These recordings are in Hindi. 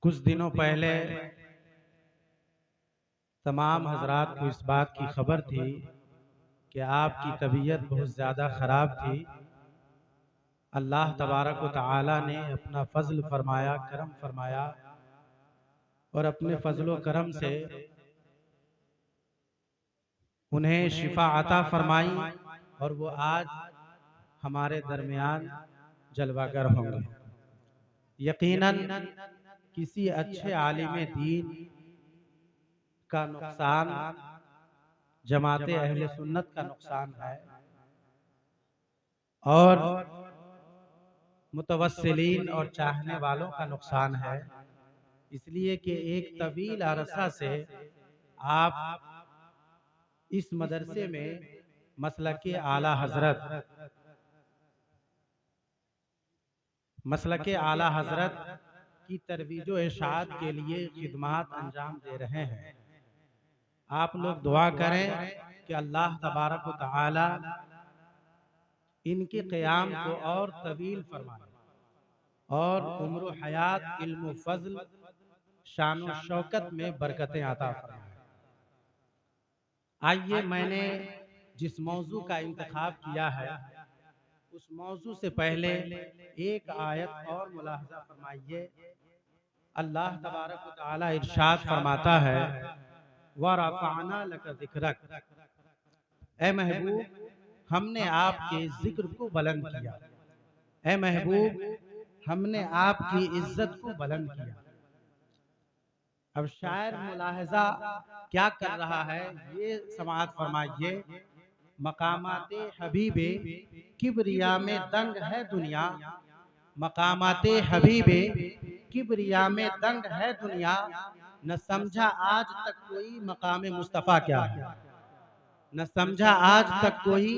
कुछ दिनों पहले तमाम हजरात को इस बात की खबर थी कि आपकी तबीयत बहुत ज़्यादा ख़राब थी। अल्लाह तबारक व तआला ने अपना फ़ज़ल फरमाया, करम फरमाया और अपने फ़ज़ल व करम से उन्हें शिफा अता फरमाई और वो आज हमारे दरमियान जलवागर होंगे। यकीनन किसी अच्छे आलिम दीन का नुकसान जमाते अहले सुन्नत का नुकसान है और मुतवस्सिलीन और चाहने वालों का नुकसान है। इसलिए कि एक तवील अरसा से आप इस मदरसे में मसलके आला हजरत की तरवीज व इरशाद के लिए खिदमात अंजाम दे रहे हैं। आप लोग दुआ करें कि अल्लाह तबारक व तआला इनके क़याम को और तवील फरमाए और उम्र हयात, इल्म फज़ल, शान व शौकत में बरकतें अता फरमाए। आइए, मैंने जिस मौजू का इंतखाब किया है उस मौजू से पहले एक आयत और मुलाहजा फरमाइए। अल्लाह तबारक व तआला इरशाद फरमाता है, व रफ़अना लक ज़िक्रक, ए महबूब हमने आपके जिक्र को बुलंद किया। ए महबूब हमने आपकी इज्जत को बुलंद किया। अब शायर मुलाहजा क्या कर रहा है ये समाअत फरमाइए। मकामाते हबीबे किबरिया में दंग है दुनिया, मकामाते हबीबे किबरिया में दंग है दुनिया, न समझा आज तक कोई मकाम मुस्तफ़ा क्या है, न समझा आज तक कोई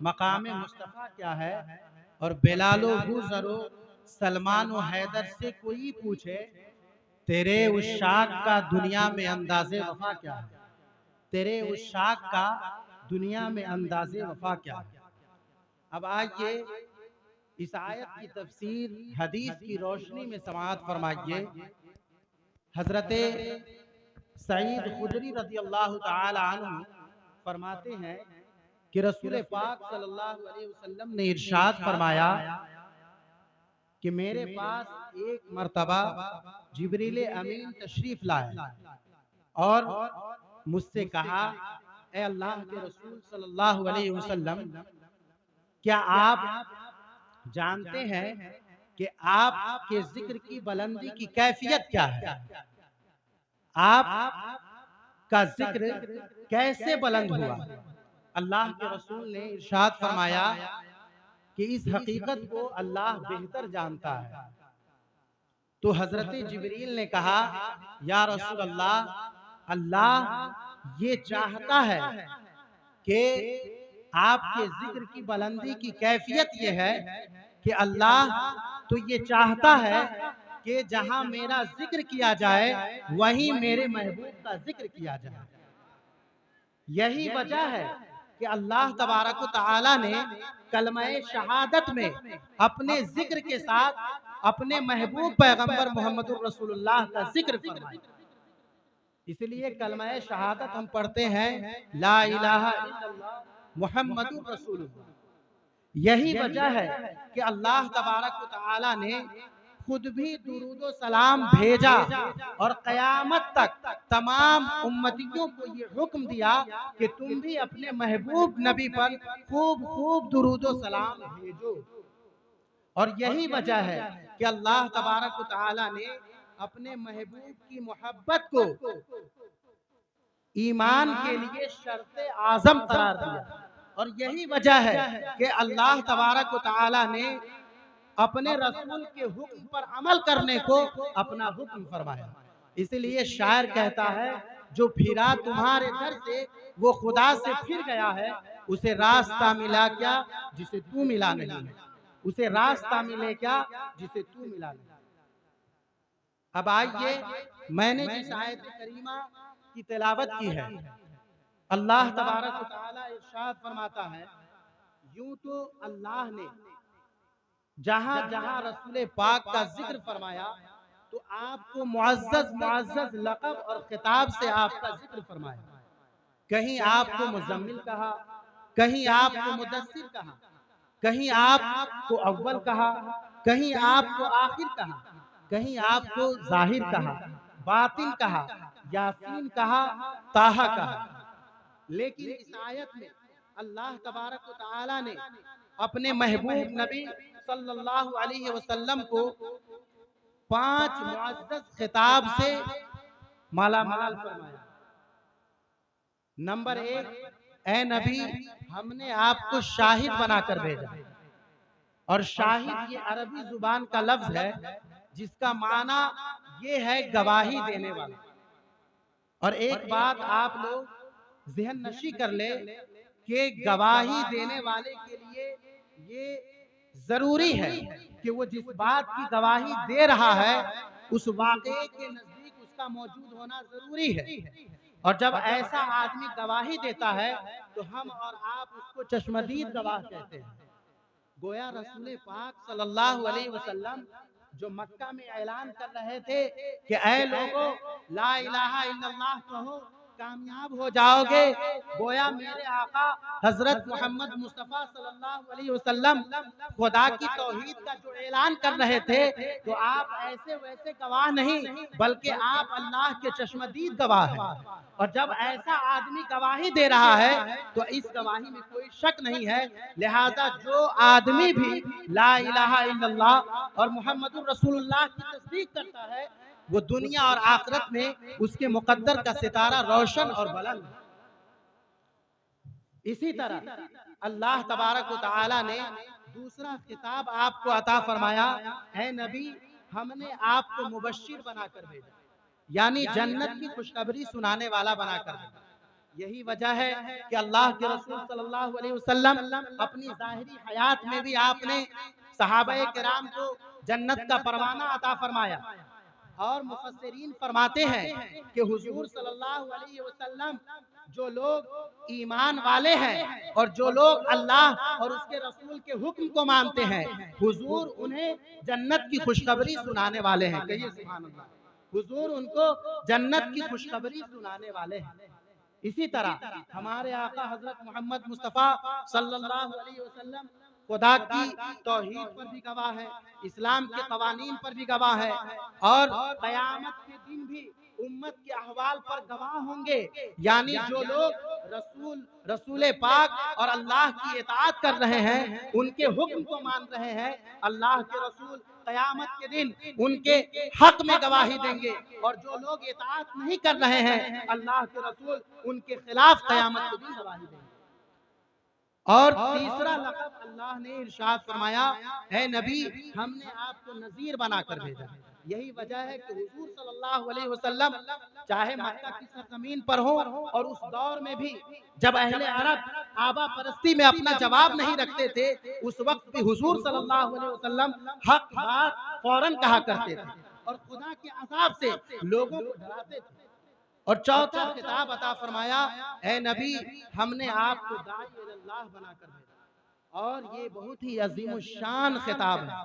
मकाम मुस्तफ़ा क्या है। और बिलालो हुज़रो सलमान व हैदर से कोई पूछे, तेरे उस शाख का दुनिया में अंदाज़े वफा क्या है, तेरे उस शाख का दुनिया में अंदाज़े वफा क्या है। अब आइए इस आयत की तफसीर हदीस की रोशनी में समाअत फरमाइए। हजरत सईद खुदरी रज़ियल्लाहु ताला अन्हु फरमाते हैं कि रसूल पाक सल्लल्लाहु अलैहि वसल्लम ने इरशाद फरमाया कि मेरे पास एक मर्तबा जिब्रील अमीन तशरीफ लाए और मुझसे कहा, ए अल्लाह के रसूल सल्लल्लाहु अलैहि वसल्लम, क्या आप जानते हैं कि आपके जिक्र की बुलंदी की कैफियत क्या है, आप का जिक्र कैसे बुलंद हुआ। अल्लाह के रसूल ने इरशाद फरमाया कि इस हकीकत को अल्लाह बेहतर जानता है। तो हजरत जिब्रील ने कहा, या रसूल अल्लाह, अल्लाह ये चाहता है कि आपके जिक्र की बुलंदी की कैफियत ये है कि अल्लाह तो ये चाहता है कि जहां मेरा जिक्र किया जाए वहीं मेरे महबूब का जिक्र किया जाए। यही वजह है कि अल्लाह तबारक व तआला ने कलमा-ए शहादत में अपने जिक्र के साथ अपने महबूब पैगंबर मोहम्मदुर रसूलुल्लाह का जिक्र फरमाया। इसलिए कलमा-ए शहादत हम पढ़ते हैं, ला इलाहा इल्लल्लाह मुहम्मदुर रसूलुल्लाह। यही वजह है कि अल्लाह तबारक व तआला ने खुद भी दुरूद सलाम भेजा और क़यामत तक तमाम उम्मतियों को ये हुक्म दिया कि तुम भी अपने महबूब नबी पर खूब खूब दुरूद सलाम भेजो। और यही वजह है कि अल्लाह तबारक व तआला ने अपने महबूब की मोहब्बत को ईमान के लिए शर्त आज़म करार दिया। और यही वजह है कि अल्लाह तबारक व तआला ने अपने रसूल के हुक्म पर अमल करने को अपना हुक्म फरमाया। इसलिए शायर कहता है, जो फिरा तुम्हारे दर से वो खुदा से फिर गया है, उसे रास्ता मिला क्या जिसे तू मिला नहीं, उसे रास्ता मिले क्या जिसे तू मिला नहीं। अब आइए, मैंने जिस आयत करीमा की तिलावत की है, अल्लाह तबारक व तआला इरशाद फरमाता है, यूं तो अल्लाह ने जहां जहां रसूल पाक का जिक्र फरमाया तो आपको मुअज़्ज़ज़ मुअज़्ज़ज़ लक़ब और खिताब से आपका जिक्र फरमाया। कहीं आपको मुज़म्मिल कहा, कहीं आपको मुदस्सिर कहा, कहीं आपको अव्वल कहा, कहीं आपको आखिर कहा, कहीं आपको ज़ाहिर कहा, बातिन कहा, यासीन कहा, ताहा कहा। लेकिन इस आयत में अल्लाह तबारक व तआला ने अपने महबूब नबी सल्लल्लाहु अलैहि वसल्लम को 5 मुअज़्ज़ज़ खिताब से मालामाल फरमाया। नंबर 1, ए नबी, हमने आपको शाहिद बनाकर भेजा। और शाहिद ये अरबी जुबान का लफ्ज है जिसका माना ये है गवाही देने वाला। और एक बात आप लोग ज़हन नशी कर ले कि गवाही देने वाले के लिए ये जरूरी है कि वो जिस बात की गवाही दे रहा है उस वाक़े के नजदीक उसका मौजूद होना जरूरी है। और जब ऐसा आदमी गवाही देता है तो हम और आप उसको चश्मदीद गवाह कहते हैं। गोया रसूल पाक सल्लल्लाहु अलैहि वसल्लम जो मक्का में ऐलान कर रहे थे कि ऐ लोगों, ला इलाहा इल्लल्लाह कहो, कामयाब हो जाओगे। गोया मेरे आका हजरत मोहम्मद मुस्तफ़ा सल्लल्लाहु अलैहि वसल्लम खुदा की तौहीद का जो ऐलान कर रहे थे, तो आप ऐसे वैसे गवाह नहीं बल्कि आप अल्लाह के चश्मदीद गवाह हैं। और जब ऐसा आदमी गवाही दे रहा है तो इस गवाही में कोई शक नहीं है। लिहाजा जो आदमी भी ला इलाहा इल्लल्लाह और मुहम्मदुर रसूलुल्लाह की तस्दीक करता है वो दुनिया और आखिरत में उसके मुकद्दर का सितारा रोशन और बुलंद। इसी तरह अल्लाह तबारक व तआला ने दूसरा खिताब आपको अता फरमाया, है नबी, हमने आपको मुबश्शिर बनाकर भेजा, यानी जन्नत की खुशखबरी सुनाने वाला बनाकर भेजा। यही वजह है कि अल्लाह के रसूल सल्लल्लाहु अलैहि वसल्लम अपनी ज़ाहिरी हयात में भी आपने सहाबाए किराम को जन्नत का परवाना अता फरमाया। और मुफस्सिरीन फरमाते हैं कि हुजूर सल्लल्लाहु अलैहि वसल्लम जो लोग ईमान वाले हैं और जो लोग अल्लाह और उसके रसूल के हुक्म को मानते हैं, हुजूर उन्हें जन्नत की खुशखबरी सुनाने वाले हैं। कहिए सुभान अल्लाह। हुजूर उनको जन्नत की खुशखबरी सुनाने वाले हैं। इसी तरह हमारे आका हजरत मोहम्मद मुस्तफ़ा सल्लल्लाहु अलैहि वसल्लम खुदा की तौहीद पर भी गवाह है, इस्लाम के कवानीन पर भी गवाह है और क़यामत के दिन भी उम्मत के अहवाल पर गवाह होंगे। यानी जो लोग रसूल पाक और अल्लाह की इताअत कर रहे हैं, उनके हुक्म को मान रहे हैं, अल्लाह के रसूल क़यामत के दिन उनके हक में गवाही देंगे। और जो लोग इताअत नहीं कर रहे हैं अल्लाह के रसूल, उनके खिलाफ क़यामत के दिन गवाही देंगे। और तीसरा लक़ब अल्लाह ने इरशाद फरमाया, है नबी, हमने आपको नज़ीर बनाकर भेजा। यही वजह है कि हुजूर सल्लल्लाहु अलैहि वसल्लम चाहे मक्का की सरजमीन पर हो और उस दौर में भी जब अहले अरब आबा परस्ती में अपना जवाब नहीं रखते थे, उस वक्त भी हुजूर सल्लल्लाहु अलैहि वसल्लम हक बात फौरन कहा करते थे और खुदा के अज़ाब से लोगों को डराते थे। और चौथा खिताब अता फरमाया, ए नबी, हमने आपको दाई इल्लाह बनाकर भेजा। और ये बहुत ही अजीम शान खिताब है।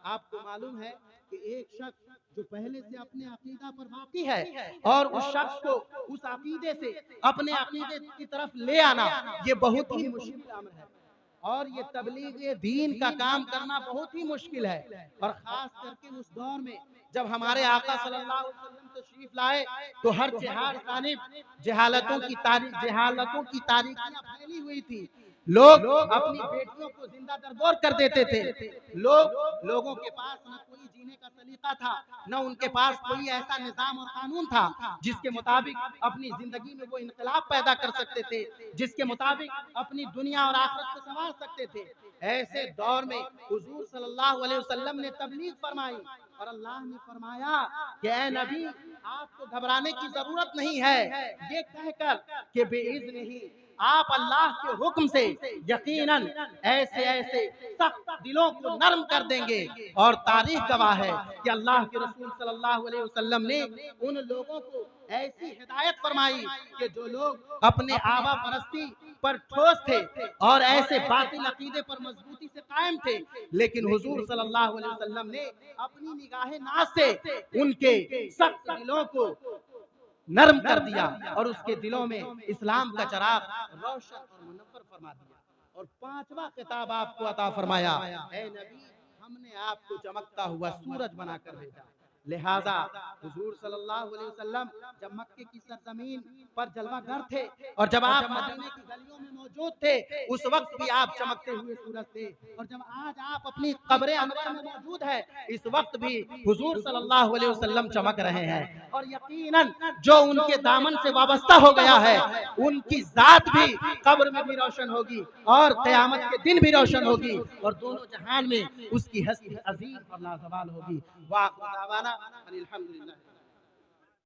आपको मालूम है कि एक शख्स जो पहले से अपने अकीदा पर बाकी है और उस शख्स को उस अकीदे से अपने अकीदे की तरफ ले आना ये बहुत ही मुश्किल अमर है। और ये तबलीग दीन का काम करना बहुत ही मुश्किल है। और खास करके उस दौर में जब हमारे आका सल्लल्लाहु अलैहि वसल्लम तशरीफ लाए तो हर जानिब जहालतों की तारीखियां फैली हुई थी। लोग अपनी बेटियों को जिंदा दरगोर कर देते थे। लोगों के पास न कोई जीने का सलीका था, न उनके पास कोई ऐसा निजाम और कानून था जिसके मुताबिक अपनी जिंदगी में वो इनकलाब पैदा कर सकते थे, जिसके मुताबिक अपनी दुनिया और आखिरत को संवार सकते थे। ऐसे दौर में हुजूर सल्लल्लाहु अलैहि वसल्लम ने तबलीग फरमाई और अल्लाह ने फरमाया कि ऐ नबी, आपको घबराने की जरूरत नहीं है, ये कहकर कि बेइज़्निही आप अल्लाह के हुक्म से यकीनन ऐसे ऐसे सख्त दिलों को नरम कर देंगे। और तारीख गवाह है कि अल्लाह के रसूल सल्लल्लाहु अलैहि वसल्लम ने उन लोगों को ऐसी हिदायत फरमाई कि जो लोग अपने आबा परस्ती पर ठोस थे और ऐसे बातिल अकीदे पर मजबूती से कायम थे, लेकिन हुजूर सल्लल्लाहु अलैहि वसल्लम ने अपनी निगाहे नाज से उनके सख्त दिलों को नरम कर दिया और उसके दिलों में इस्लाम का चिराग रोशन और मुनव्वर फरमा दिया। और पांचवा खिताब आपको अता फरमाया, ऐ नबी, हमने आपको चमकता हुआ सूरज बनाकर भेजा। लिहाजा हुजूर सल्लल्लाहु अलैहि वसल्लम जब मक्के की सरजमीन पर जलवागर थे और जब आप मदीने की गलियों में मौजूद थे, उस वक्त भी आप चमकते हुए सूरज थे। और जब आज आप अपनी कब्र अनवर में मौजूद है, इस वक्त भी हुजूर सल्लल्लाहु अलैहि वसल्लम चमक रहे हैं। और यकीनन जो उनके दामन से वाबस्ता हो गया है, उनकी जात भी कब्र में भी रोशन होगी और क़यामत के दिन भी रोशन होगी और दोनों जहान में उसकी हस्ती अजीम और लाजवाल होगी। वाह, अल्हम्दुलिल्लाह।